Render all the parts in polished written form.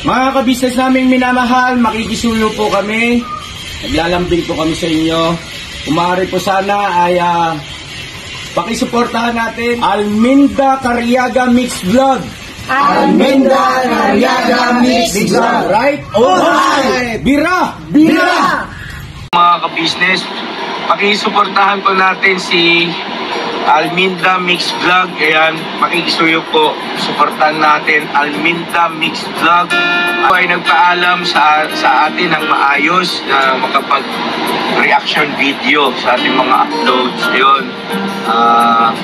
Mga kabisnes naming minamahal, makikisuyo po kami. Naglalambing po kami sa inyo. Kung maaari po sana ay pakisuportahan natin Alminda Cariaga Mix Vlog. Alminda Cariaga Mix Vlog. Right? Alright! Bira! Bira! Mga kabisnes, pakisuportahan po natin si Alminda Mix Vlog. Ayan, makikisuyo po. Suportahan natin Alminda Mix Vlog. Ako ay nagpaalam sa atin ng maayos na makapag-reaction video sa ating mga uploads. Ayun,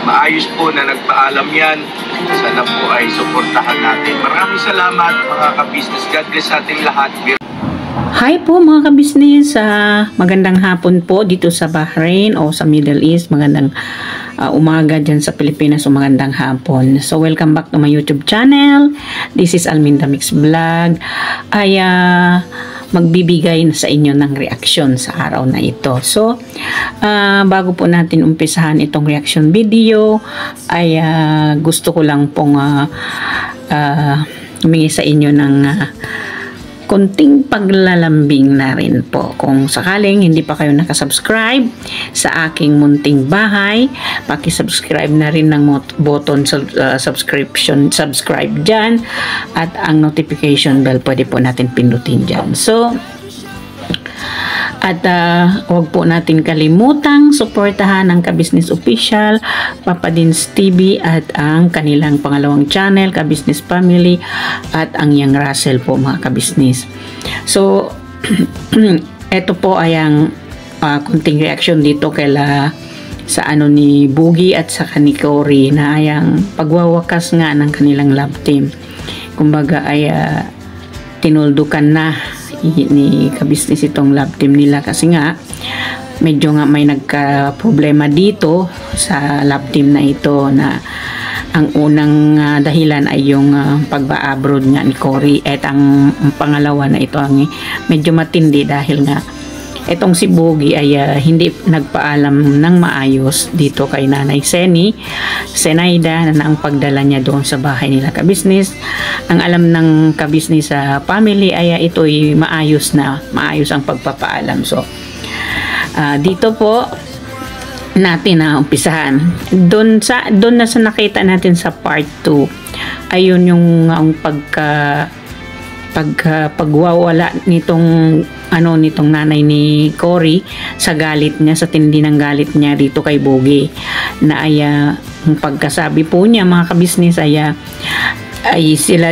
maayos po na nagpaalam yan. Sana po ay suportahan natin. Maraming salamat mga ka-business. God bless sa ating lahat. Hi po mga ka-business. Magandang hapon po dito sa Bahrain o sa Middle East. Magandang umaga dyan sa Pilipinas o magandang hapon. So welcome back to my YouTube channel. This is Alminda Mix Vlog. Ay magbibigay sa inyo ng reaction sa araw na ito. So bago po natin umpisahan itong reaction video ay gusto ko lang pong humingi sa inyo ng konting paglalambing na rin po. Kung sakaling hindi pa kayo nakasubscribe sa aking munting bahay, paki-subscribe na rin ng button subscribe dyan, at ang notification bell pwede po natin pindutin dyan. So, at huwag po natin kalimutang suportahan ang Ka-Business Official, Papa Dins TV, at ang kanilang pangalawang channel, Ka-Business Family, at ang Young Russell po mga ka-business. So, ito po ay ang kunting reaction dito kaila sa ano ni Boogie at sa ni Cory na ay ang pagwawakas nga ng kanilang love team. Kumbaga ay tinuldukan na ni ka-business itong love team nila kasi nga medyo nga may nagka-problema dito sa love team na ito, na ang unang dahilan ay yung pagba-abroad nga ni Cory, at ang pangalawa na ito ang medyo matindi dahil nga itong si Boogie ay hindi nagpaalam ng maayos dito kay Nanay Zenaida na ang pagdala niya doon sa bahay nila ka-business. Ang alam ng ka-business sa family ay ito'y maayos ang pagpapaalam. So dito po natin umpisahan doon na sa nakita natin sa part 2. Ayun yung pagwawala nitong nanay ni Cory sa galit niya, sa tindi ng galit niya dito kay Boogie, na ay pagkasabi po niya mga ka-business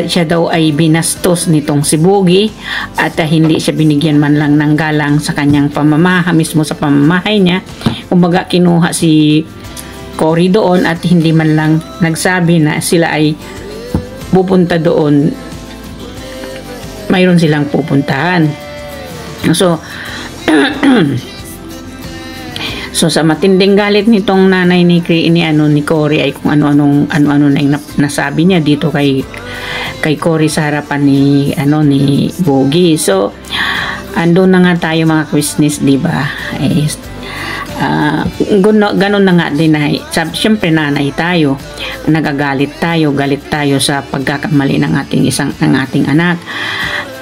siya daw ay binastos nitong si Boogie, at hindi siya binigyan man lang ng galang sa kanyang pamamaha, mismo sa pamamahay niya. Kumbaga kinuha si Cory doon at hindi man lang nagsabi na sila ay pupunta doon, mayroon silang pupuntahan. So sa matinding galit nitong nanay ni Cory ay kung ano-ano na yung nasabi niya dito kay Cory sa harapan ni Boogie. So andun na nga tayo mga business, di ba? Ganun na nga din na siyempre nanay tayo, galit tayo sa pagkakamali ng ating anak.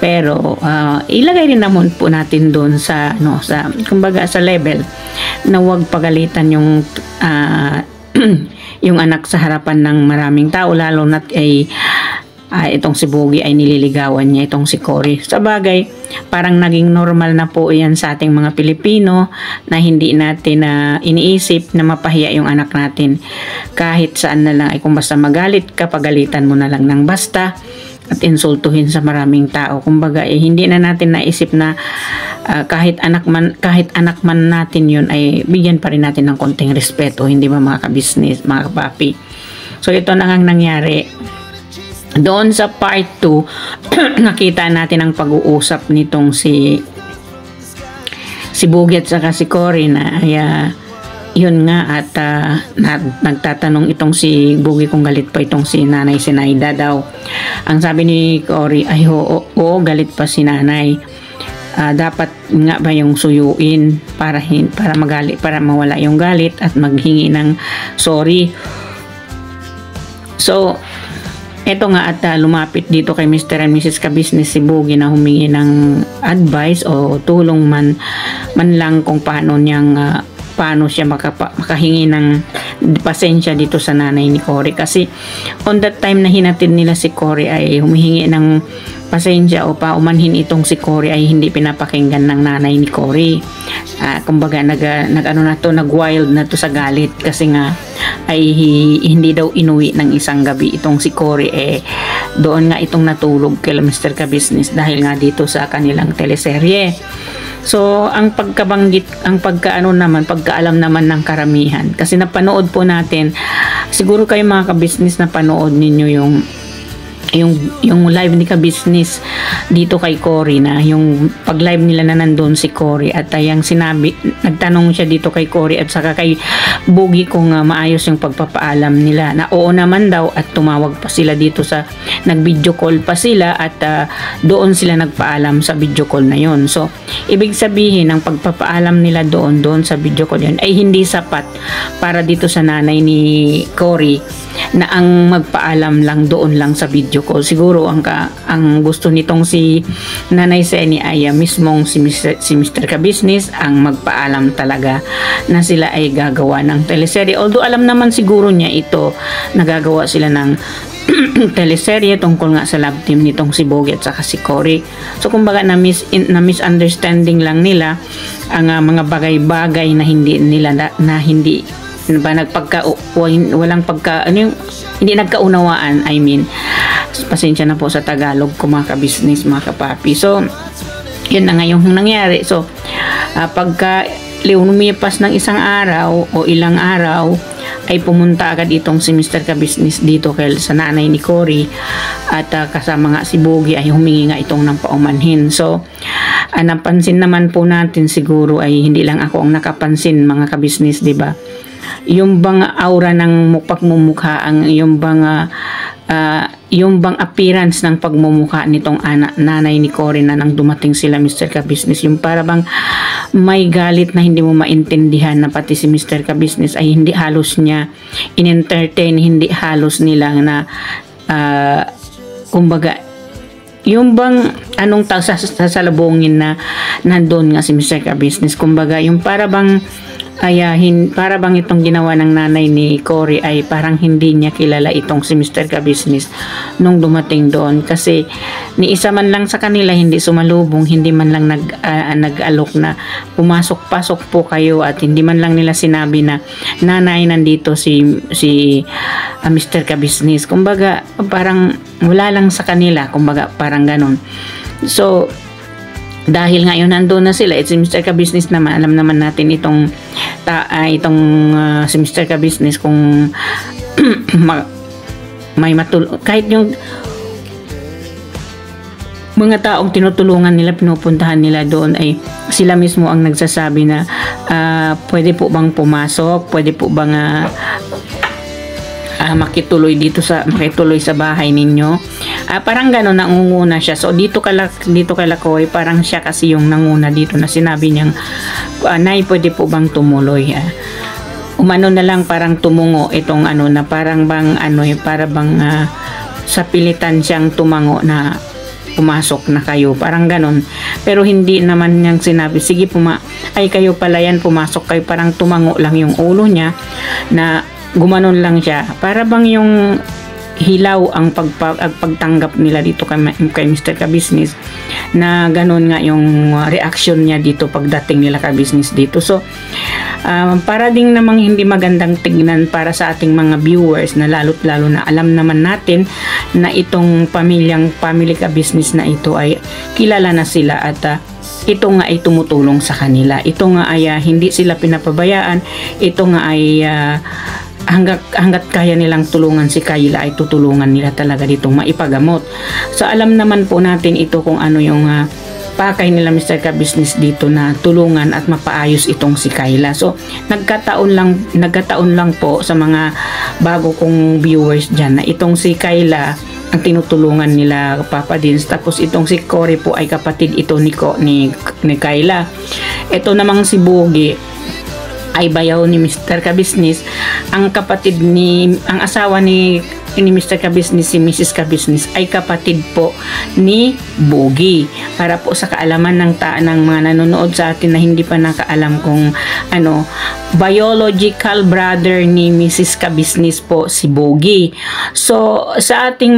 Pero ilagay rin naman po natin doon sa kumbaga sa level na huwag pagalitan yung yung anak sa harapan ng maraming tao, lalo na itong si Boogie ay nililigawan niya itong si Cory. Sa bagay, parang naging normal na po yan sa ating mga Pilipino na hindi natin iniisip na mapahiya yung anak natin. Kahit saan na lang ay kung basta magalit ka, pagalitan mo na lang ng basta at insultuhin sa maraming tao. Kumbaga hindi na natin naisip na kahit anak man natin yun, ay bigyan pa rin natin ng konting respeto, hindi ba mga ka-business, mga kapapi? So ito na nga nangyari doon sa part 2. Nakita natin ang pag-uusap nitong si Boogie at saka si Cory na yun nga, at nagtatanong itong si Boogie kung galit pa itong si Nanay Zenaida daw. Ang sabi ni Cory ay oo, galit pa si nanay. Dapat nga ba yung suyuin para magalit, para mawala yung galit at maghingi ng sorry. So Ito nga at lumapit dito kay Mr. and Mrs. Ka-Business si Boogie na humingi ng advice o tulong man lang kung paano siya makahingi ng pasensya dito sa nanay ni Cory. Kasi on that time na hinatid nila si Cory ay humihingi ng pasensya o paumanhin itong si Cory ay hindi pinapakinggan ng nanay ni Cory. Kumbaga nag-wild na to sa galit kasi nga ay hindi daw inuwi ng isang gabi itong si Cory. Doon nga itong natulog kay Mr. Ka-Business dahil nga dito sa kanilang teleserye. So, ang pagkaalam naman ng karamihan. Kasi napanood po natin, siguro kayo mga ka-business napanood ninyo yung live ni Ka-Business dito kay Cory na yung pag-live nila na nandun si Cory at yung nagtanong siya dito kay Cory at saka kay Boogie kung maayos yung pagpapaalam nila na oo naman daw at tumawag pa sila dito nag-video call pa sila at doon sila nagpaalam sa video call na yon. So, ibig sabihin ang pagpapaalam nila doon sa video call yun ay hindi sapat para dito sa nanay ni Cory na ang magpaalam lang doon lang sa video call. Siguro ang gusto nitong si Nanay Seni ay mismong si Mr. Ka-Business ang magpaalam talaga na sila ay gagawa ng teleserye. Although alam naman siguro niya ito, nagagawa sila ng teleserye tungkol nga sa love team nitong si Boogie at saka si Cory. So kumbaga na misunderstanding lang nila ang mga bagay-bagay na hindi hindi nagkaunawaan. I mean, pasensya na po sa Tagalog ko mga ka-business, mga kapapi. So, yun na nga yung nangyari. So, pagka lumipas ng isang araw o ilang araw, ay pumunta agad itong si Mr. Ka-Business dito sa nanay ni Cory at kasama nga si Boogie ay humingi nga itong ng paumanhin. So, napansin naman po natin siguro ay hindi lang ako ang nakapansin mga ka-business, di ba? Yung bang aura ng pagmumukha, yung bang appearance ng pagmumukha nitong nanay ni Cory na nang dumating sila Mr. Ka-Business, yung para bang may galit na hindi mo maintindihan na pati si Mr. Ka-Business ay hindi halos niya in-entertain, hindi halos nilang na kumbaga yung bang anong sasalubungin na nandun nga si Mr. Ka-Business, kumbaga yung para bang para bang itong ginawa ng nanay ni Cory ay parang hindi niya kilala itong si Mr. Ka-Business nung dumating doon, kasi ni isa man lang sa kanila hindi sumalubong, hindi man lang nag-alok na pumasok-pasok po kayo, at hindi man lang nila sinabi na nanay nandito si Mr. Ka-Business. Kumbaga parang wala lang sa kanila, kumbaga parang ganon. So dahil ngayon nandun na sila, si Mr. Ka-Business naman, alam naman natin itong si Mr. Ka-Business kung may kahit yung mga taong tinutulungan nila, pinupuntahan nila doon ay sila mismo ang nagsasabi na pwede po bang pumasok, pwede po bang makituloy sa bahay ninyo. Parang gano'n, nangunguna siya. So dito kay Cory, parang siya kasi yung nanguna dito na sinabi niyang Nay, pwede po bang tumuloy? Umano na lang parang tumungo itong na parang bang para bang sa pilitan siyang tumango na pumasok na kayo, parang ganon. Pero hindi naman niyang sinabi sige ay kayo pala yan, pumasok kayo. Parang tumango lang yung ulo niya na gumanon lang siya, para bang yung hilaw ang pagtanggap nila dito kay Mr. Ka-Business, na ganon nga yung reaction niya dito pagdating nila Ka-Business dito. So para ding namang hindi magandang tignan para sa ating mga viewers, na lalo na alam naman natin na itong family Ka-Business na ito ay kilala na sila, at ito nga ay tumutulong sa kanila. Ito nga ay hindi sila pinapabayaan. Ito nga ay hanggat kaya nilang tulungan si Kayla ay tutulungan nila talaga ditong maipagamot. So alam naman po natin ito kung ano yung pakay nila Mr. Ka-Business dito na tulungan at mapaayos itong si Kayla. So nagkataon lang po sa mga bago kong viewers dyan na itong si Kayla ang tinutulungan nila Papa Dins, tapos itong si Cory po ay kapatid ito ni Kayla. Ito namang si Boogie ay bayaw ni Mr. Ka-Business, ang asawa ni ni Mr. Kabisnes, si Mrs. Kabisnes ay kapatid po ni Boogie. Para po sa kaalaman ng mga nanonood sa atin na hindi pa nakaalam kung ano, biological brother ni Mrs. Kabisnes po si Boogie. So sa ating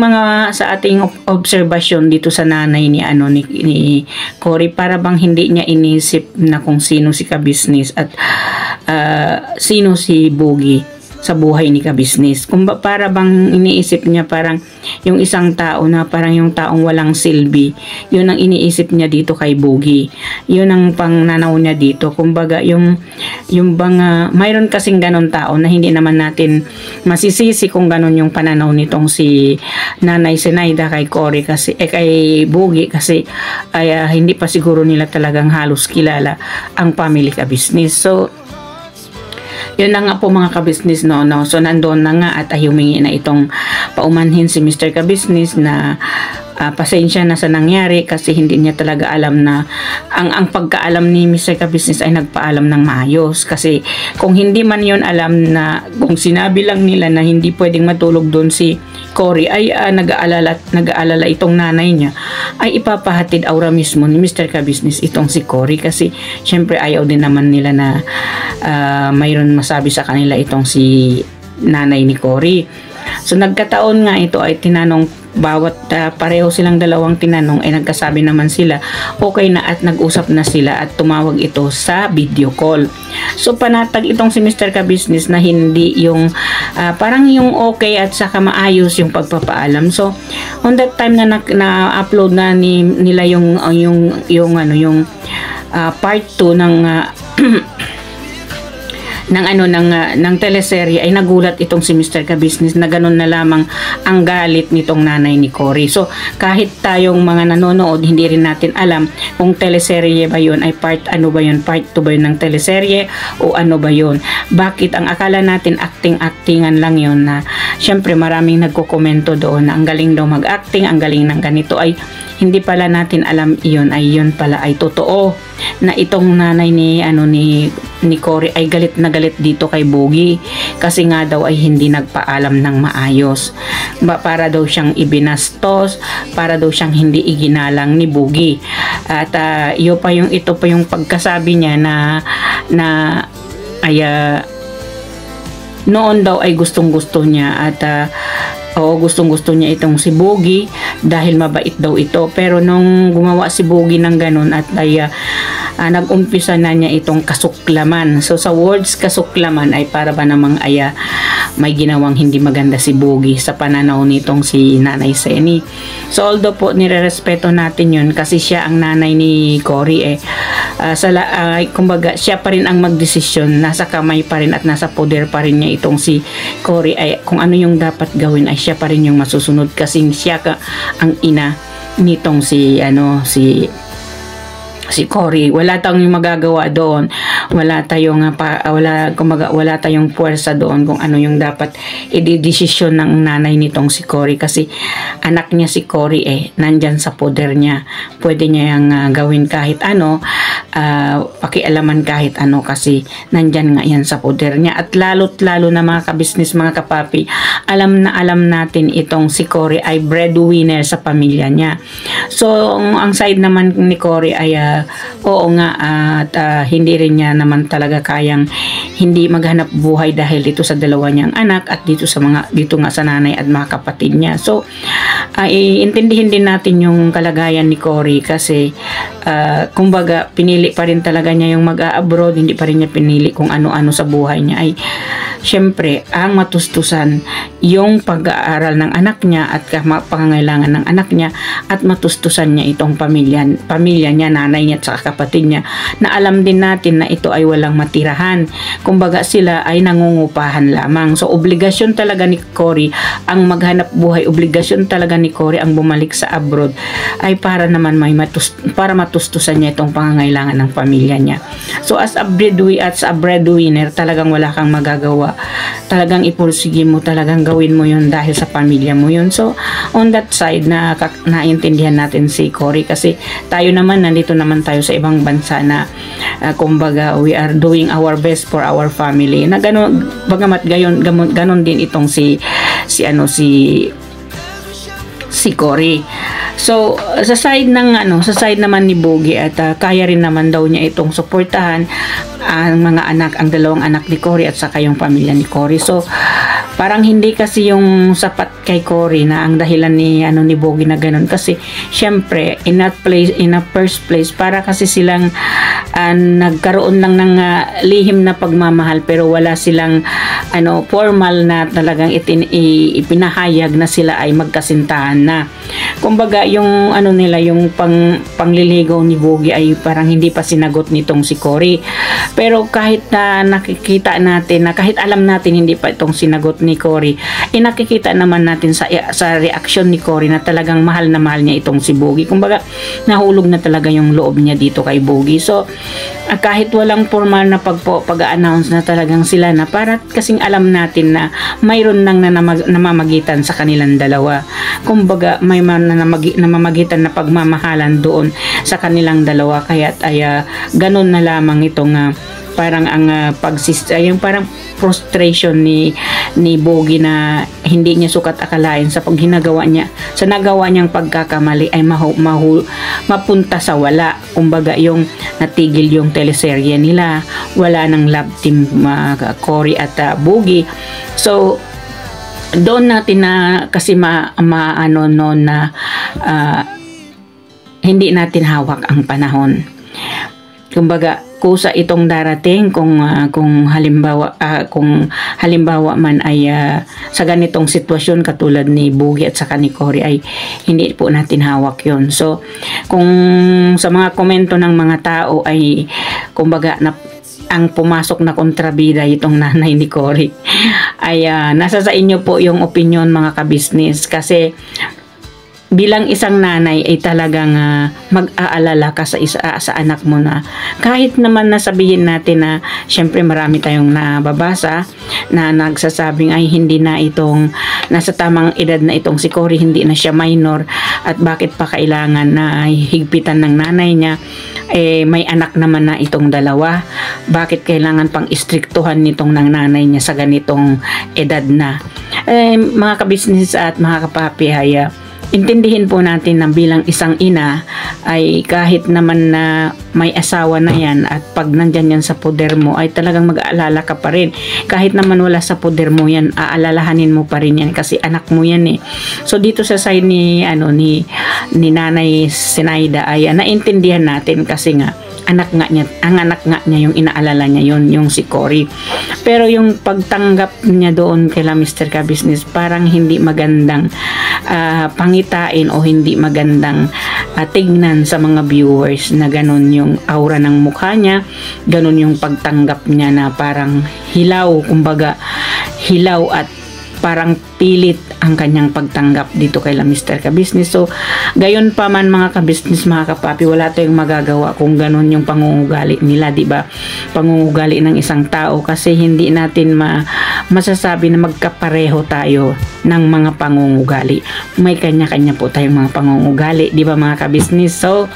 obserbasyon dito sa nanay ni Cory, para bang hindi niya inisip na kung sino si Kabisnes at sino si Boogie sa buhay ni Kabisnes. Kung para bang iniisip niya parang yung isang tao na parang yung taong walang silbi, yun ang iniisip niya dito kay Boogie. Yun ang pangnanaw niya dito. Kumbaga yung bang mayroon kasing ganon tao na hindi naman natin masisisi kung ganon yung pananaw nitong si Nanay Zenaida kay Cory kasi kay Boogie kasi ay hindi pa siguro nila talagang halos kilala ang family Kabisnes. So yun na nga po mga kabisnes, no. So nandoon na nga at humingi na itong paumanhin si Mr. Kabisnes na pasensya na sa nangyari kasi hindi niya talaga alam na ang pagkaalam ni Mr. Kabisnes ay nagpaalam ng maayos. Kasi kung hindi man yon alam na kung sinabi lang nila na hindi pwedeng matulog doon si Cory ay nag-aalala itong nanay niya, ay ipapahatid aura mismo ni Mr. Kabisnes itong si Cory kasi syempre ayaw din naman nila na mayroon masabi sa kanila itong si nanay ni Cory. So nagkataon nga ito ay tinanong bawat pareho silang dalawang tinanong ay nagkasabi naman sila okay na at nag-usap na sila at tumawag ito sa video call. So panatag itong si Mr. Kabisnes na hindi yung parang yung okay at saka maayos yung pagpapaalam. So on that time na na-upload na nila yung part 2 ng teleserye ay nagulat itong si Mr. Kabisnes na ganun na lamang ang galit nitong nanay ni Cory. So kahit tayong mga nanonood hindi rin natin alam kung teleserye ba yun ay part 2 ba yun ng teleserye o ano ba yun. Bakit ang akala natin actingan lang yun na syempre maraming nagkokomento doon na ang galing daw mag-acting, ang galing ng ganito, ay hindi pala natin alam yun pala ay totoo na itong nanay ni Cory ay galit na galit dito kay Boogie kasi nga daw ay hindi nagpaalam ng maayos. Para daw siyang ibinastos, para daw siyang hindi iginalang ni Boogie. At ito pa yung pagkasabi niya na noon daw ay gustong-gusto niya at gustong-gusto niya itong si Boogie dahil mabait daw ito. Pero nung gumawa si Boogie ng ganun at nag-umpisa na niya itong kasuklaman. So sa words kasuklaman ay para ba namang may ginawang hindi maganda si Boogie sa pananaw nitong si Nanay Seni. So although po nirerespeto natin yun kasi siya ang nanay ni Cory kumbaga siya pa rin ang magdesisyon, nasa kamay pa rin at nasa poder pa rin niya itong si Cory ay kung ano yung dapat gawin ay siya pa rin yung masusunod kasi siya ang ina nitong si Cory. Wala tayong magagawa doon. Wala tayong puwersa doon kung ano yung dapat i-desisyon ng nanay nitong si Cory kasi anak niya si Cory nandyan sa poder niya. Pwede niya yung gawin kahit ano, pakialaman kahit ano kasi nandyan nga yan sa poder niya. At lalo na mga kabisnes, mga kapapi, alam natin itong si Cory ay breadwinner sa pamilya niya. So ang side naman ni Cory ay oo nga at hindi rin niya naman talaga kayang hindi maghanap buhay dahil dito sa dalawa niyang anak at dito nga sa nanay at mga kapatid niya. So intindihin din natin yung kalagayan ni Cory kasi kumbaga pinili pa rin talaga niya yung mag-abroad, hindi pa rin niya pinili kung ano-ano sa buhay niya. Ay syempre ang matustusan yung pag-aaral ng anak niya at pangangailangan ng anak niya at matustusan niya itong pamilya niya, nanay niya at saka kapatid niya, na alam din natin na ito ay walang matirahan. Kumbaga sila ay nangungupahan lamang. So obligasyon talaga ni Cory ang maghanap buhay, obligasyon talaga ni Cory ang bumalik sa abroad ay para naman para matustusan niya itong pangangailangan ng pamilya niya. So as a breadwinner talagang wala kang magagawa. Talagang ipursige mo, talagang gawin mo yun dahil sa pamilya mo yun. So on that side naintindihan natin si Cory kasi tayo naman nandito naman tayo sa ibang bansa na kumbaga we are doing our best for our family na bagamat ganon din itong si si Cory. So sa side naman ni Bogey at kaya rin naman daw niya itong suportahan ang dalawang anak ni Cory at saka yung pamilya ni Cory. So parang hindi kasi yung sapat kay Cory na ang dahilan ni Bogey na ganun, kasi syempre in a first place para kasi silang nagkaroon lang ng lihim na pagmamahal, pero wala silang formal na talagang ipinahayag na sila ay magkasintahan na. Kumbaga yung yung pangliligaw ni Bogey ay parang hindi pa sinagot nitong si Cory. Pero kahit na nakikita natin na kahit alam natin hindi pa itong sinagot ni Cory, nakikita naman natin sa reaksyon ni Cory na talagang mahal na mahal niya itong si Bogey. Kumbaga nahulog na talaga yung loob niya dito kay Bogey. So kahit walang formal na pag-announce na talagang sila na, para kasing alam natin na mayroon nang namamagitan sa kanilang dalawa. Kumbaga may namamagitan na pagmamahalan doon sa kanilang dalawa, kaya ganun na lamang itong parang yung parang frustration ni Bogey na hindi niya sukat akalain sa nagawa niyang pagkakamali ay mapunta sa wala. Kumbaga yung natigil yung teleserye nila, wala ng love team Cory at Bogey. So doon natin na kasi hindi natin hawak ang panahon. Kumbaga kusa itong darating kung halimbawa man ay sa ganitong sitwasyon katulad ni Bogey at saka ni Cory, ay hindi po natin hawak yon. So kung sa mga komento ng mga tao ay kumbaga ang pumasok na kontrabida itong nanay ni Cory, ay nasa sa inyo po yung opinion mga kabisnes, kasi bilang isang nanay ay talagang mag-aalala ka sa anak mo na kahit naman nasabihin natin na syempre marami tayong nababasa na nagsasabing ay hindi na itong nasa tamang edad na itong si Cory, hindi na siya minor, at bakit pa kailangan na higpitan ng nanay niya, may anak naman na itong dalawa, bakit kailangan pang istriktuhan nitong ng nanay niya sa ganitong edad na. Mga kabisnes at mga kapapi, intindihin po natin na bilang isang ina ay kahit naman na may asawa na yan, at pag nandyan yan sa poder mo ay talagang mag-aalala ka pa rin. Kahit naman wala sa poder mo yan, aalalahanin mo pa rin yan kasi anak mo yan eh. So dito sa side ni Nanay Zenaida ay naintindihan natin kasi nga ang anak nga niya yung inaalala niya, yung si Cory. Pero yung pagtanggap niya doon kila Mr. Ka-Business, parang hindi magandang pangitain o hindi magandang tignan sa mga viewers na ganun yung aura ng mukha niya, ganun yung pagtanggap niya na parang hilaw, kumbaga hilaw at parang pilit ang kanyang pagtanggap dito kay Mr. Ka-Business. So gayon pa man mga ka-business, mga kapapi, wala tayong magagawa kung ganun yung pangungugali nila, di ba? Pangungugali ng isang tao, kasi hindi natin masasabi na magkapareho tayo ng mga pangungugali. May kanya-kanya po tayong mga pangungugali, di ba mga ka-business? So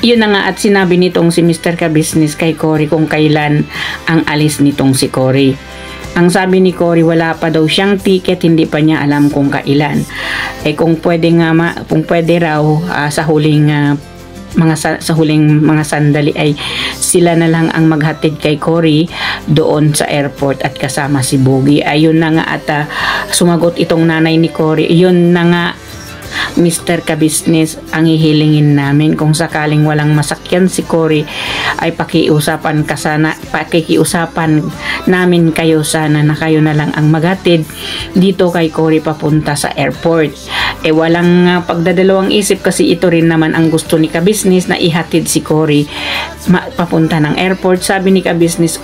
yun na nga, at sinabi nitong si Mr. Ka-Business kay Cory kung kailan ang alis nitong si Cory. Ang sabi ni Cory, wala pa daw siyang ticket, hindi pa niya alam kung kailan. Kung pwede raw sa huling mga sandali ay sila na lang ang maghatid kay Cory doon sa airport at kasama si Bogey. Ayun na nga, at sumagot itong nanay ni Cory, yun na nga Mr. Ka-Business, ang hihilingin namin kung sakaling walang masakyan si Cory ay pakiusapan namin kayo sana na kayo na lang ang maghatid dito kay Cory papunta sa airport. Walang pagdadalawang isip, kasi ito rin naman ang gusto ni Ka-Business na ihatid si Cory papunta ng airport. Sabi ni Ka-Business,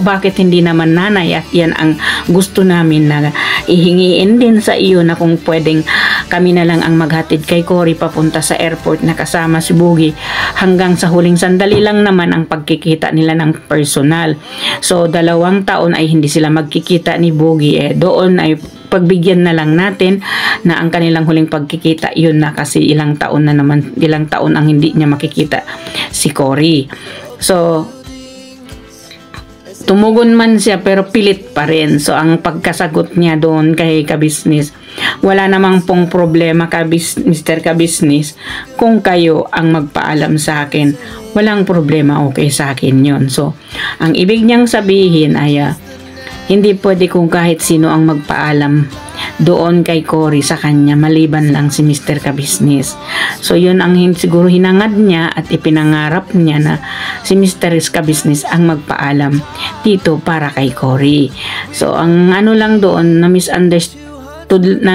bakit hindi naman nanay, at yan ang gusto namin na ihingiin din sa iyo, na kung pwedeng kami na lang ang maghatid kay Cory papunta sa airport na kasama si Bogey. Hanggang sa huling sandali lang naman ang pagkikita nila ng personal. So 2 taon ay hindi sila magkikita ni Bogey. Doon ay pagbigyan na lang natin na ang kanilang huling pagkikita yun na, kasi ilang taon ang hindi niya makikita si Cory. So tumugon man siya pero pilit pa rin. So ang pagkasagot niya doon kay kabisnes, wala namang pong problema Mr. Kabisnes kung kayo ang magpaalam sa akin. Walang problema, okay sa akin yun. So ang ibig niyang sabihin ay hindi pwede kung kahit sino ang magpaalam doon kay Cory sa kanya maliban lang si Mr. Kabisnes. So yun ang siguro hinangad niya at ipinangarap niya na si Mr. Kabisnes ang magpaalam dito para kay Cory. So ang ano lang doon na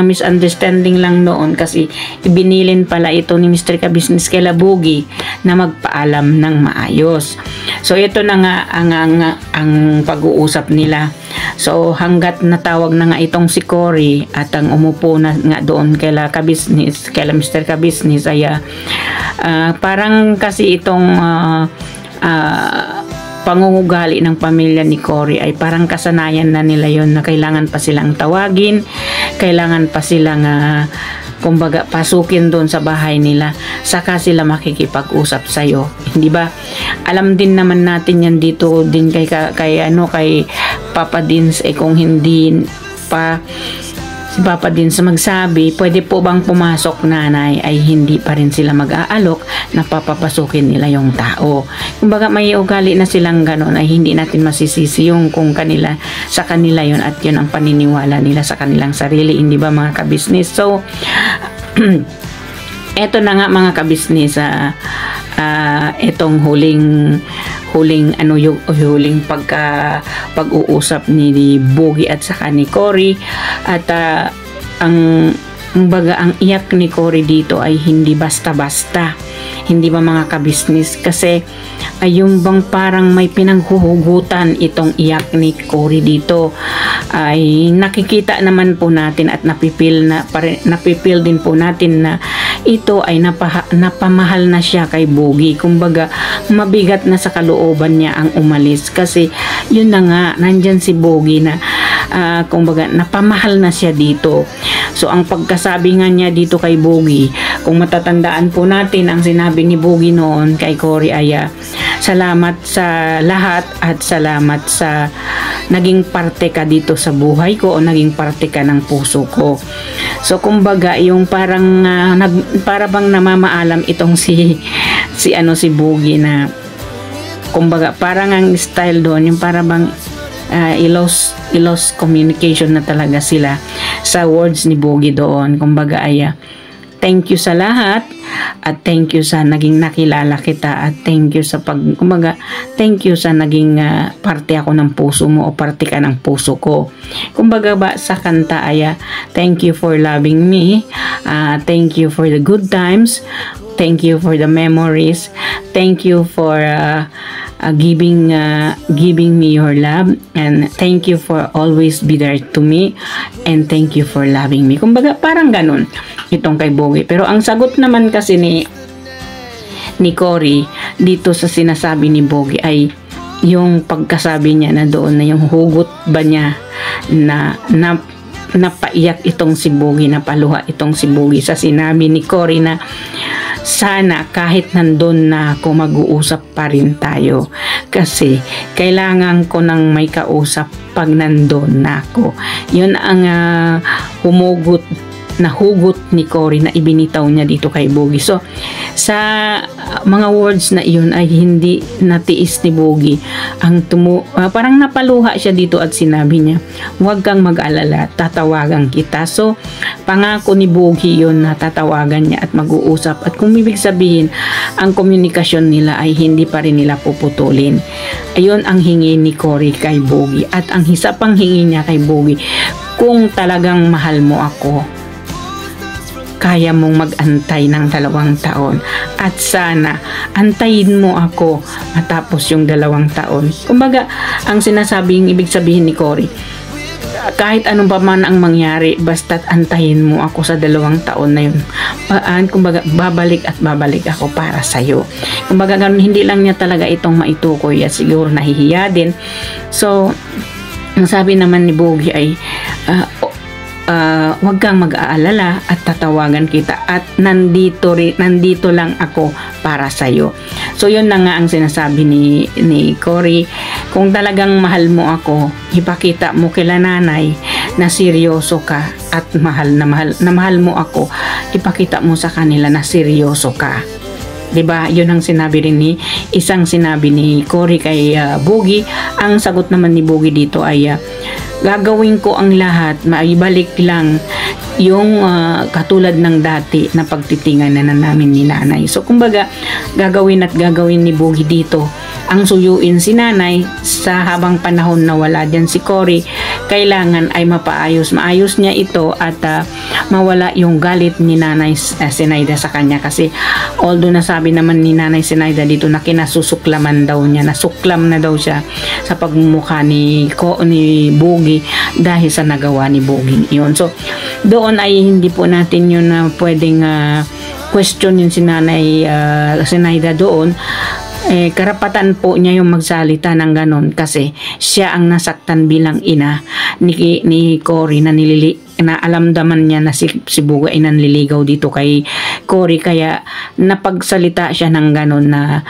misunderstanding lang noon kasi ibinilin pala ito ni Mr. Kabisnes kay Labugi na magpaalam ng maayos. So ito na nga ang pag-uusap nila. So hanggat natawag na nga itong si Cory at ang umupo na nga doon kay Kabisnes, kay Mr. Kabisnes ay parang kasi itong pangungugali ng pamilya ni Cory ay parang kasanayan na nila yon na kailangan pa silang tawagin, kailangan pa silang kumbaga pasukin doon sa bahay nila, saka sila makikipag-usap sa'yo, hindi ba? Alam din naman natin yan dito din kay Papa Dins, kung hindi pa si Papa Dins magsabi, pwede po bang pumasok nanay, ay hindi pa rin sila mag-aalok na papapasukin nila yung tao. Kumbaga may ugali na silang ganon, ay hindi natin masisisi yung kung sa kanila yun at yun ang paniniwala nila sa kanilang sarili, hindi ba mga kabisnes? So eto na nga mga kabisnes, etong huling pag-uusap ni Bogie at saka ni Cory at ang iyak ni Cory dito ay hindi basta-basta, hindi ba mga kabisnes, kasi yung bang parang may pinanghuhugutan itong iyak ni Cory dito, ay nakikita naman po natin at napipil din po natin na ito ay napamahal na siya kay Bogie. Kumbaga mabigat na sa kalooban niya ang umalis kasi yun na nga, nandyan si Bogie na kumbaga napamahal na siya dito. So ang pagkasabi nga niya dito kay Bogie, kung matatandaan po natin ang sinabi ni Bogie noon kay Cory ay salamat sa lahat at salamat sa naging parte ka dito sa buhay ko o naging parte ka ng puso ko. So kumbaga yung parang para bang namamaalam itong si Bogie na kumbaga parang ang style doon yung para bang i-lost communication na talaga sila sa words ni Bogie doon. Kumbaga ay thank you sa lahat at thank you sa naging nakilala kita at thank you sa thank you sa naging parte ako ng puso mo o parte ka ng puso ko. Kumbaga ba sa kanta ay thank you for loving me, thank you for the good times, thank you for the memories, thank you for giving me your love, and thank you for always be there to me, and thank you for loving me. Kumbaga parang ganun itong kay Bogie. Pero ang sagot naman kasi ni Cory dito sa sinasabi ni Bogie ay yung pagkasabi niya na doon na yung hugot ba niya na napaiyak itong si Bogie, napaluha itong si Bogie sa sinabi ni Cory na sana kahit nandun na ako mag-uusap pa rin tayo kasi kailangan ko nang may kausap pag nandun na ako. Yun ang hugot ni Cory na ibinitaw niya dito kay Bogie. So sa mga words na iyon ay hindi natiis ni Bogie ang parang napaluha siya dito at sinabi niya, huwag kang mag-alala, tatawagan kita. So pangako ni Bogie yun na tatawagan niya at mag-uusap, at kung ibig sabihin ang komunikasyon nila ay hindi pa rin nila puputulin. Ayun ang hingi ni Cory kay Bogie, at ang isa pang hingi niya kay Bogie, kung talagang mahal mo ako, kaya mong mag-antay ng 2 taon at sana antayin mo ako matapos yung 2 taon. Kumbaga ang sinasabing ibig sabihin ni Cory, kahit anong pa man ang mangyari, basta't antayin mo ako sa 2 taon na yun. Kumbaga babalik at babalik ako para sa'yo. Kumbaga ganun, hindi lang niya talaga itong maitukoy at siguro nahihiya din. So ang sabi naman ni Bogie ay huwag kang mag-aalala at tatawagan kita at nandito lang ako para sa'yo. So yun na nga ang sinasabi ni Cory, kung talagang mahal mo ako, ipakita mo kila nanay na seryoso ka at mahal mo ako, ipakita mo sa kanila na seryoso ka. 'Di ba? 'Yun ang sinabi rin isang sinabi ni Cory kay Boogie. Ang sagot naman ni Boogie dito ay gagawin ko ang lahat, maibalik lang yung katulad ng dati na pagtitinganan na namin ni nanay. So kumbaga, gagawin ni Boogie dito ang suyuin si nanay sa habang panahon na wala dyan si Cory. Kailangan ay maayos niya ito at mawala yung galit ni nanay Zenaida sa kanya, kasi although nasabi naman ni nanay Zenaida dito na kinasusuklaman daw niya, nasuklam na daw siya sa pagmumukha ni Boogie dahil sa nagawa ni Boogie yun. So doon ay hindi po natin yun na pwedeng question yun si nanay Zenaida doon. Karapatan po niya yung magsalita ng ganon kasi siya ang nasaktan bilang ina ni Cory na alamdaman niya na si Boogie ay nanliligaw dito kay Cory, kaya napagsalita siya ng ganon na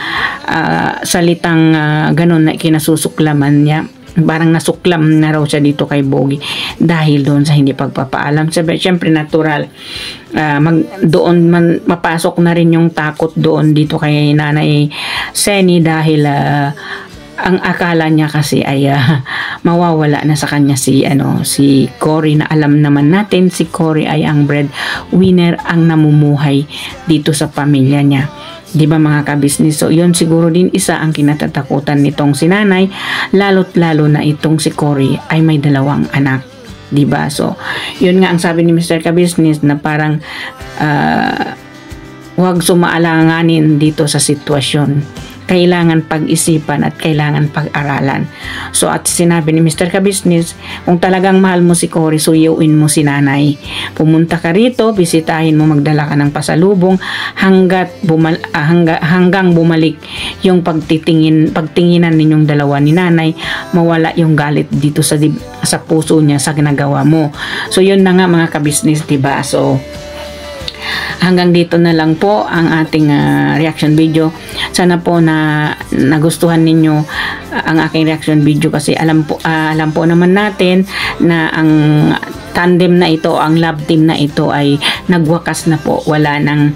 salitang ganon na kinasusuklaman niya. Parang nasuklam na raw siya dito kay Boogie dahil doon sa hindi pagpapaalam. Siyempre natural, doon mapasok na rin yung takot doon dito kay nanay Seni dahil ang akala niya kasi ay mawawala na sa kanya si Cory, na alam naman natin si Cory ay ang breadwinner, ang namumuhay dito sa pamilya niya. Di ba mga kabisnes? So yun siguro din isa ang kinatatakutan nitong si nanay, lalo't lalo na itong si Cory ay may 2 anak. Di ba? So yun nga ang sabi ni Mr. Kabisnes na parang huwag sumaalanganin dito sa sitwasyon. Kailangan pag-isipan at kailangan pag-aralan. So at sinabi ni Mr. Kabisnes, kung talagang mahal mo si Cory, suyuin mo si nanay. Pumunta ka rito, bisitahin mo, magdala ka ng pasalubong hanggang bumalik yung pagtinginan ninyong dalawa ni nanay, mawala yung galit dito sa puso niya sa ginagawa mo. So yun na nga mga kabisnes, diba? So hanggang dito na lang po ang ating reaction video. Sana po na nagustuhan ninyo ang aking reaction video, kasi alam po naman natin na ang tandem na ito, ang love team na ito ay nagwakas na po. Wala ng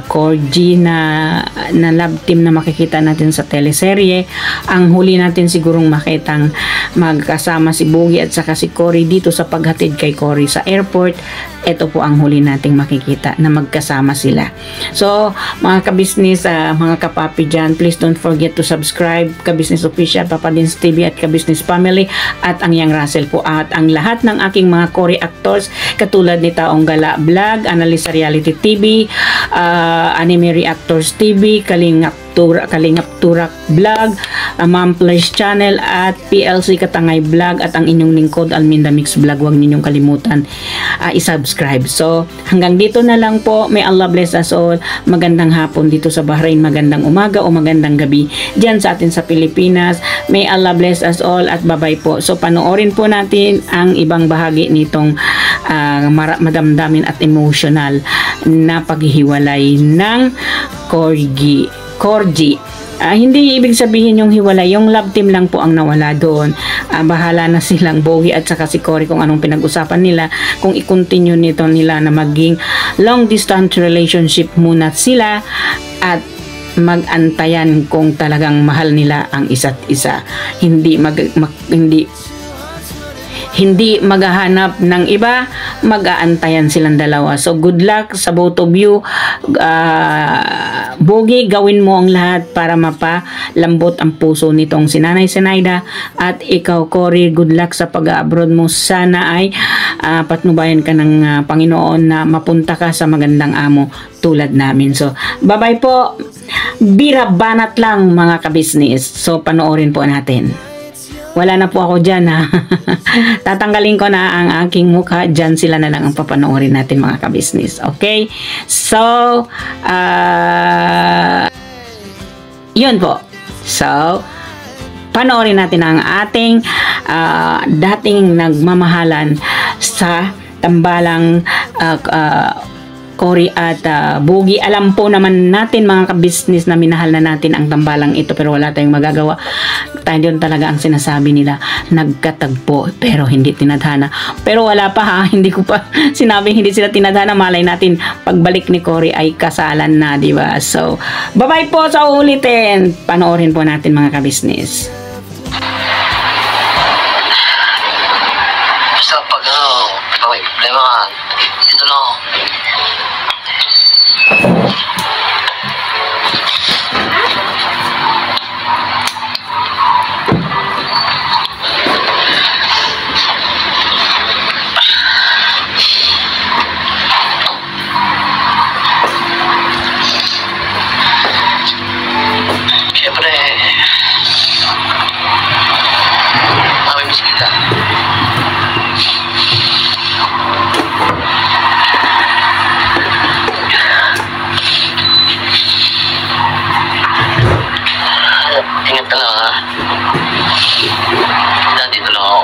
Corgi na love team na makikita natin sa teleserye. Ang huli natin sigurong makitang magkasama si Boogie at saka si Cory dito sa paghatid kay Cory sa airport. Ito po ang huli nating makikita na magkasama sila. So mga kabisnes, mga kapapi dyan, please don't forget to subscribe Kabisnes Official, Papa Dins TV at Kabisnes Family at ang Yang Russell po at ang lahat ng aking mga Cory actors katulad ni Taong Gala Vlog, Analisa Reality TV, Anime Reactors TV, Kalingap Turak Vlog, Ma'am Place Channel at PLC Katangay Vlog at ang inyong lingkod Alminda Mix Vlog. Huwag ninyong kalimutan i-subscribe. So hanggang dito na lang po. May Allah bless us all. Magandang hapon dito sa Bahrain, magandang umaga o magandang gabi dyan sa atin sa Pilipinas. May Allah bless us all at bye-bye po. So panoorin po natin ang ibang bahagi nitong madamdamin at emotional na paghihiwalay ng Corgi. Hindi ibig sabihin yung hiwalay, yung love team lang po ang nawala doon. Bahala na silang Boogie at saka si Cory kung anong pinag-usapan nila, kung i-continue nito nila na maging long distance relationship muna sila at mag-antayan kung talagang mahal nila ang isa't isa. Hindi maghahanap ng iba, mag-aantayan silang dalawa. So good luck sa both of you. Boogie, gawin mo ang lahat para mapalambot ang puso nitong si Nanay Zenaida. At ikaw Cory, good luck sa pag-abroad mo. Sana ay patnubayan ka ng Panginoon na mapunta ka sa magandang amo tulad namin. So bye-bye po. Bira banat lang mga kabisnes. So panoorin po natin. Wala na po ako dyan ha. Tatanggalin ko na ang aking mukha. Dyan sila na lang ang papanoorin natin mga kabisnes. Okay? So, yun po. So, panoorin natin ang ating dating nagmamahalan sa Tambalang Cory at Boogie. Alam po naman natin mga kabisnes na minahal na natin ang tambalang ito, pero wala tayong magagawa. Tayo yun talaga ang sinasabi nila, nagkatagpo pero hindi tinadhana. Pero wala pa ha, hindi ko pa sinabing hindi sila tinadhana. Malay natin pagbalik ni Cory ay kasalan na, di ba? So bye-bye po sa ulitin. Panoorin po natin mga kabisnes. Basta pag may problema ka, dito lang ako. Siyempre, namimiss kita. Ingat ka lang ha. Nandito lang ako.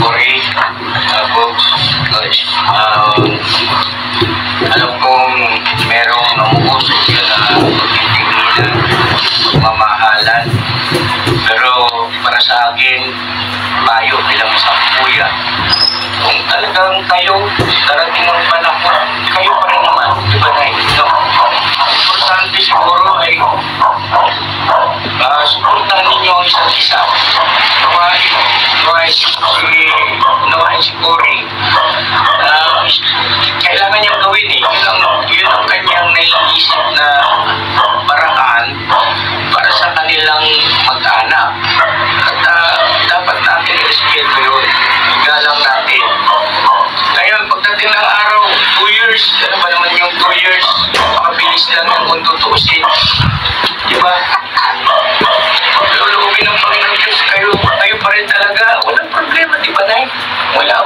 Cory, Bogs, guys, alam kong merong namuusok ka na pagtitinginan, pagmamahalan, pero para sa akin, payo bilang isang kuya, kung talagang kayo darating ang panahon, kayo pa rin naman, di ba na ito? Importante siguro ay suportahan ninyo ang isa't isa. Nawain si Cory. Kailangan niyang gawin eh. Yun ang kanyang naiisip na paraan para sa kanilang mag-anak. At dapat natin respeto yun. Igalang natin. Ngayon, pagdating ng araw, 2 years, ano ba naman yung 2 years? Makabilis lang yung kung tutuusin. Diba? Lulubin ng Panginoon Diyos, kayo pa rin talaga. Walang problema, di ba, Nay? Wala.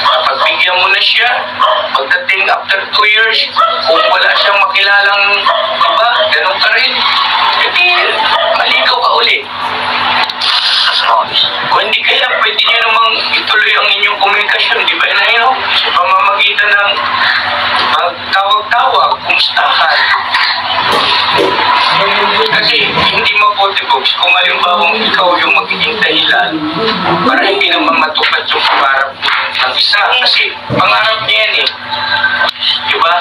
Pagbigyan mo na siya, pagdating after 2 years, kung wala siyang makilalang, di ba, ganun ka rin. Hindi, maligaw ka ulit. Kung hindi kaya, pwede niyo namang ituloy ang inyong komunikasyon, di ba, Nay, no? Sa pamamagitan ng tawag-tawag, kumustahan. Kasi hindi mabuti, Bogs, kung alimbawang ikaw yung magiging dahilan para hindi naman matupad yung pangarap ng isa. Kasi pangarap niya yan eh. Diba?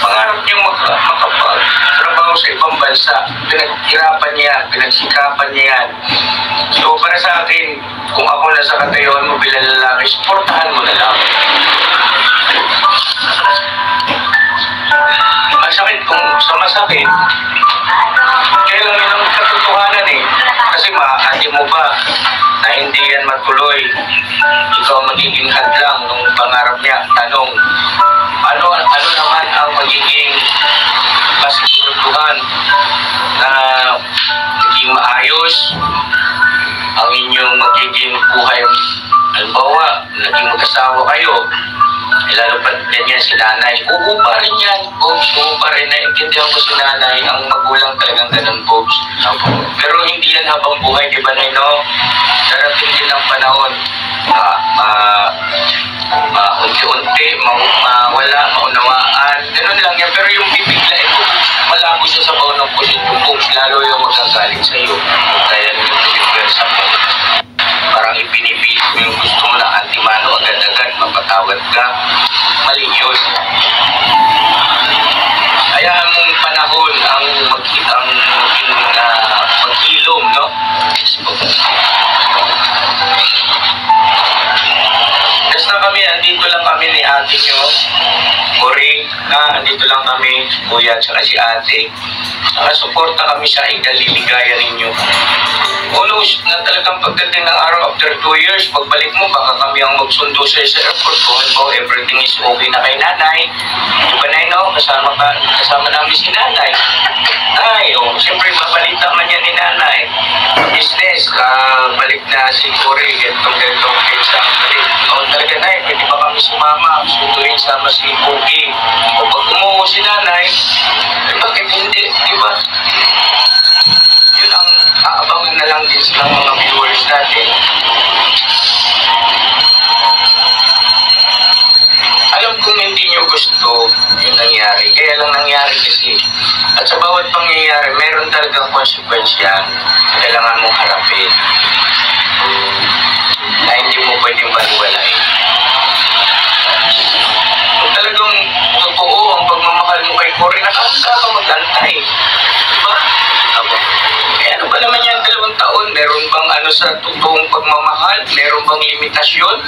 Pangarap niya makapagtrabaho sa ibang bansa. Pinaghirapan niya, pinagsikapan niya yan. So para sa akin, kung ako nasa katayuan mo bilang lalaki, supportahan mo na lang. Masakit kung sa masakit, kaya lang yun ang katotohanan eh. Kasi makakati mo ba na hindi yan matuloy, ikaw magiging hadlang nung pangarap niya. Tanong, ano naman ang magiging kasiguraduhan na maging maayos ang inyong magiging buhay? Halimbawa, naging mag-asawa kayo, lalo pa ganyan si nanay, uupa rin yan, Bogs, uupa rin. Naiintindihan ko si nanay, ang magulang talagang ganun, Bogs. Pero hindi yan habang buhay, di ba, Nay, no? Darating din ang panahon, unti-unti, mawala, maunawaan, ganun lang yan. Pero yung bibiglain ko, malabo siya sa baunang posisyon, Bogs, lalo yung magagaling sa iyo. Kaya yung bibiglain mo. Parang ipinipilit mo yung gusto mo na antimano agad-agad, mapatawad ka, mali yun. Hayaan mong panahon ang maghilom, no? Basta kami, andito lang kami ni ate nyo, Cory, andito lang kami, kuya, tsaka si ate. Suporta kami sa ikaliligaya ninyo. Unos na talagang pagdating ng araw after 2 years, pagbalik mo, baka kami ang magsundo sa airport. Kung everything is okay na kay nanay. Di ba, Nay, no? Kasama namin si nanay. Nay, siyempre mabalita man yan ni nanay. Business, balik na si Cory, ganitong sa balik. Talaga, Nay, pwede ba kami sumama? Sunduin sama si Boogie. O pag umuwi si nanay, bakit hindi? Di ba? request ng mga viewers natin. Alam kong hindi nyo gusto yung nangyari. Kaya lang nangyari kasi. At sa bawat pangyayari, meron talagang konsekwensya na kailangan mong harapin. Na hindi mo pwedeng baliwalain. Kung talagang totoo ang pagmamahal mo kay Cory, nakakasa ka mag-antay. Diba? Eh ano ba naman yan 2 taon? Meron bang ano sa totoong pagmamahal? Meron bang limitasyon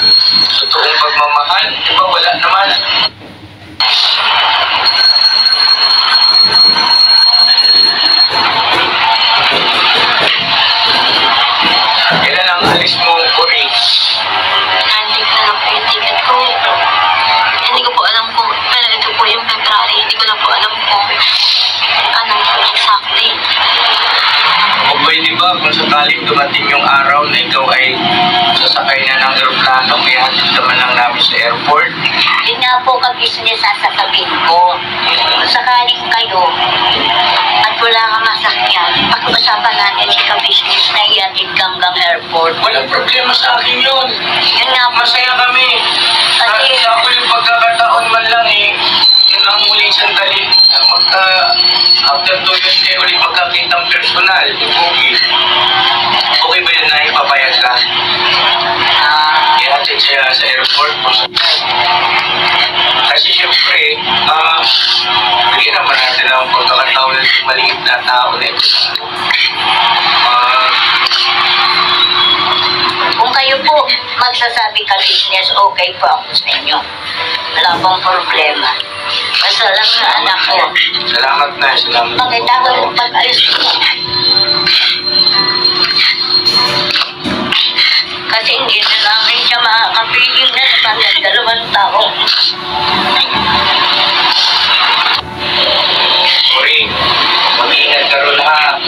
sa totoong pagmamahal? Diba wala naman? Kailan ang alis mo, Cory? Nandig na lang po yung ticket ko. Hindi ko po alam kung, pero ito po yung February. Hindi ko lang po alam kung anong exact date. O pwede ba kung sakaling dumating yung araw na ikaw ay sasakay na ng aeroplano, may hatid naman lang namin sa airport? Yun nga po ka-business sasabihin ko. Kung sakaling kayo at wala kang masakyan, pag-usapan natin si ka-business na iatid hanggang airport. Walang problema sa akin yun. Yun nga po. Masaya kami. Kasi- Sa ako yung pagkakataon man lang yun ang muling sandali. After 2 years kayo ulit magkakitang personal. Okay. Okay ba yun na ipapayag ka? Ihatid siya sa airport kung sakay. Kasi syempre, bigyan naman natin ang pagkakataon ng maliit na tao na ito. Kung kayo po magsasabi ka-business, okay po ako sa inyo. Wala pong problema. Basta lang na anak ko. Salamat na, salamat. Makita ko yung pag-alis ko. Kasi hindi na namin siya makakapigil na sa 2 taon. Cory, mag-iingat ka ron ha.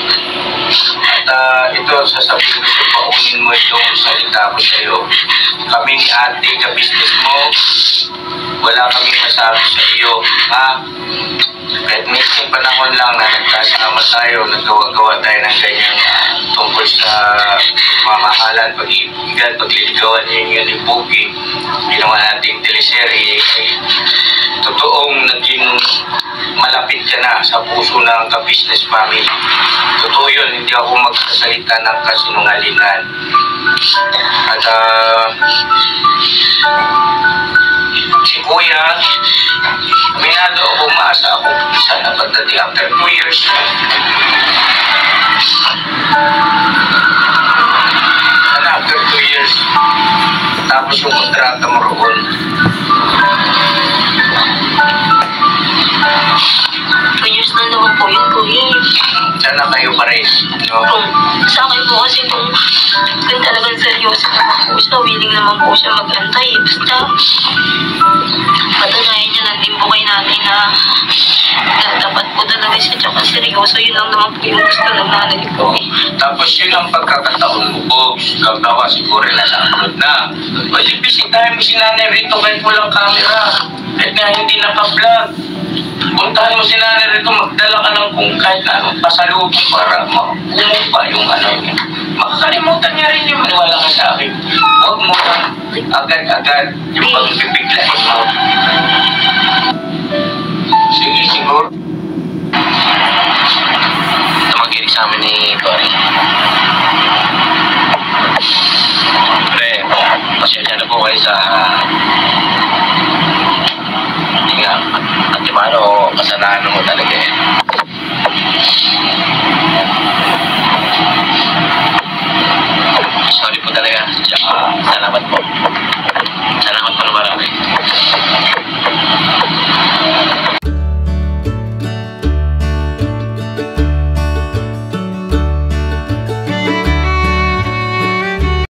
At ito, sasabihin ko, paunin mo itong salita ko sa'yo. Kami ni ate, ka-business mo, wala kaming masabi sa iyo, ha? Kahit minsan panahon lang na nagkasama tayo, naggawa-gawa tayo ng ganyan tungkol sa mamahalan, pag-ibigan, pagliligawan niyo ni Boogie, ginawa nating teleserye, ay totoong naging malapit ka na sa puso ng ka-business family. Totoo yun, hindi ako magsasalita ng kasinungalingan. At si Kuya, minado ako, umaasa ako, sana pagdating after 2 years. Sana after 2 years, tapos yung kontrata mo roon. Years na naman po yun, Kuya. Sana kayo pa rin. No? Sa akin po kasi kung talagang seryoso naman po siya, willing naman po siya mag-antay. Basta, patanayan niya lang din po kay nanay na dapat po talaga siya tsaka seryoso. Yun lang naman po yung gusto ng nanay ko. Tapos yun ang pagkakataon mo, Bogs. Kagawa siguro na sa upload na. Pwede bisitahin mo si nanay rito kahit walang camera. Kahit nga hindi naka-vlog. Puntahan mo si nanay rito, magdala ka ng kung kahit na anong pasalubong para makumumpa yung ano niya. Makakalimutan niya rin yung maniwala ka sa akin. Huwag mo lang agad-agad yung pagbibiglain mo. Sige, siguro. Tumagin sa amin ni Cory.